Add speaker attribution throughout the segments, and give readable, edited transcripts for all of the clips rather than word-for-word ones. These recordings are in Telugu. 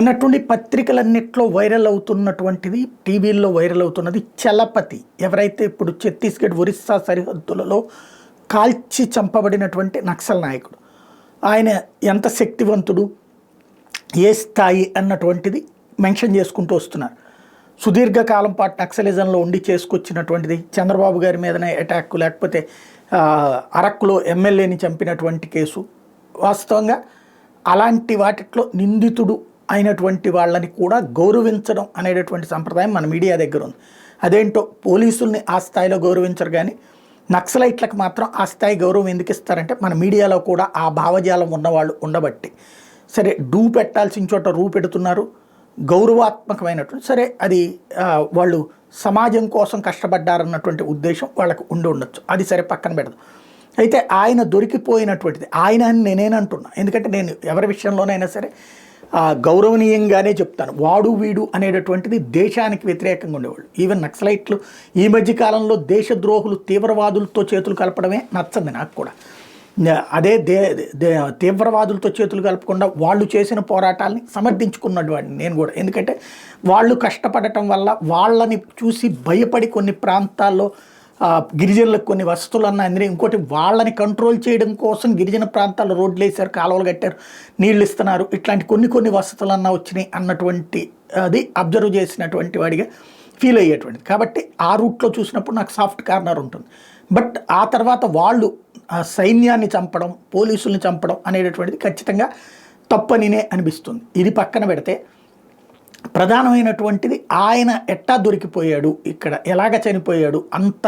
Speaker 1: ఉన్నటువంటి పత్రికలన్నిట్లో వైరల్ అవుతున్నటువంటిది, టీవీల్లో వైరల్ అవుతున్నది చలపతి. ఎవరైతే ఇప్పుడు ఛత్తీస్గఢ్ ఒరిస్సా సరిహద్దులలో కాల్చి చంపబడినటువంటి నక్సల్ నాయకుడు. ఆయన ఎంత శక్తివంతుడు, ఏ స్థాయి అన్నటువంటిది మెన్షన్ చేసుకుంటూ వస్తున్నారు. సుదీర్ఘకాలం పాటు నక్సలిజంలో ఉండి చేసుకొచ్చినటువంటిది, చంద్రబాబు గారి మీదనే అటాక్, లేకపోతే అరక్కులో ఎమ్మెల్యేని చంపినటువంటి కేసు. వాస్తవంగా అలాంటి వాటిట్లో నిందితుడు అయినటువంటి వాళ్ళని కూడా గౌరవించడం అనేటటువంటి సంప్రదాయం మన మీడియా దగ్గర ఉంది. అదేంటో పోలీసుల్ని ఆ స్థాయిలో గౌరవించరు, కానీ నక్సలైట్లకు మాత్రం ఆ స్థాయి గౌరవం ఎందుకు ఇస్తారంటే మన మీడియాలో కూడా ఆ భావజాలం ఉన్నవాళ్ళు ఉండబట్టి. సరే, డూ పెట్టాల్సిన చోట రూ పెడుతున్నారు, గౌరవాత్మకమైనటువంటి. సరే, అది వాళ్ళు సమాజం కోసం కష్టపడ్డారన్నటువంటి ఉద్దేశం వాళ్ళకు ఉండి ఉండొచ్చు, అది సరే పక్కన పెడదు. అయితే ఆయన దొరికిపోయినటువంటిది ఆయన అని నేనేనంటున్నా. ఎందుకంటే నేను ఎవరి విషయంలోనైనా సరే గౌరవనీయంగానే చెప్తాను. వాడు వీడు అనేటటువంటిది దేశానికి వ్యతిరేకంగా ఉండేవాళ్ళు. ఈవెన్ నక్సలైట్లు ఈ మధ్యకాలంలో దేశద్రోహులు, తీవ్రవాదులతో చేతులు కలపడమే నచ్చంది నాకు కూడా. అదే తీవ్రవాదులతో చేతులు కలపకుండా వాళ్ళు చేసిన పోరాటాలని సమర్థించుకున్నటువంటి నేను కూడా. ఎందుకంటే వాళ్ళు కష్టపడటం వల్ల వాళ్ళని చూసి భయపడి కొన్ని ప్రాంతాల్లో గిరిజనులకు కొన్ని వసతులన్నా అందరూ, ఇంకోటి వాళ్ళని కంట్రోల్ చేయడం కోసం గిరిజన ప్రాంతాల్లో రోడ్లు వేశారు, కాలువలు కట్టారు, నీళ్ళు ఇస్తున్నారు, ఇట్లాంటి కొన్ని వసతులన్నా వచ్చినాయి అన్నటువంటి అది అబ్జర్వ్ చేసినటువంటి వాడిగా ఫీల్ అయ్యేటువంటిది. కాబట్టి ఆ రూట్లో చూసినప్పుడు నాకు సాఫ్ట్ కార్నర్ ఉంటుంది. బట్ ఆ తర్వాత వాళ్ళు సైన్యాన్ని చంపడం, పోలీసుల్ని చంపడం అనేటటువంటిది ఖచ్చితంగా తప్పనినే అనిపిస్తుంది. ఇది పక్కన పెడితే ప్రధానమైనటువంటిది ఆయన ఎట్టా దొరికిపోయాడు, ఇక్కడ ఎలాగ చనిపోయాడు, అంత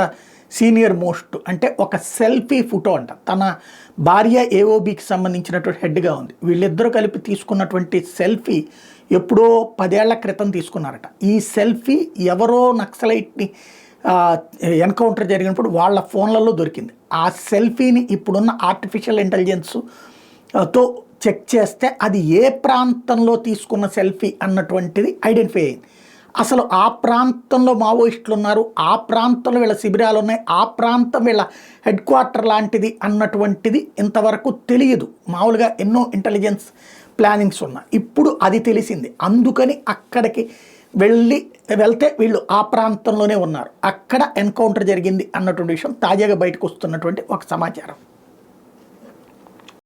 Speaker 1: సీనియర్ మోస్ట్ అంటే ఒక సెల్ఫీ ఫోటో అంట. తన భార్య ఏఓబికి సంబంధించినటువంటి హెడ్గా ఉంది. వీళ్ళిద్దరూ కలిపి తీసుకున్నటువంటి సెల్ఫీ ఎప్పుడో 10 ఏళ్ల క్రితం తీసుకున్నారట. ఈ సెల్ఫీ ఎవరో నక్సలైట్ని ఎన్కౌంటర్ జరిగినప్పుడు వాళ్ళ ఫోన్లలో దొరికింది. ఆ సెల్ఫీని ఇప్పుడున్న ఆర్టిఫిషియల్ ఇంటెలిజెన్స్తో చెక్ చేస్తే అది ఏ ప్రాంతంలో తీసుకున్న సెల్ఫీ అన్నటువంటిది ఐడెంటిఫై అయింది. అసలు ఆ ప్రాంతంలో మావోయిస్టులు ఉన్నారు, ఆ ప్రాంతంలో వీళ్ళ శిబిరాలు ఉన్నాయి, ఆ ప్రాంతం వీళ్ళ హెడ్ క్వార్టర్ లాంటిది అన్నటువంటిది ఇంతవరకు తెలియదు. మామూలుగా ఎన్నో ఇంటెలిజెన్స్ ప్లానింగ్స్ ఉన్నాయి, ఇప్పుడు అది తెలిసింది. అందుకని అక్కడికి వెళ్తే వీళ్ళు ఆ ప్రాంతంలోనే ఉన్నారు, అక్కడ ఎన్కౌంటర్ జరిగింది అన్నటువంటి విషయం తాజాగా బయటకు వస్తున్నటువంటి ఒక సమాచారం.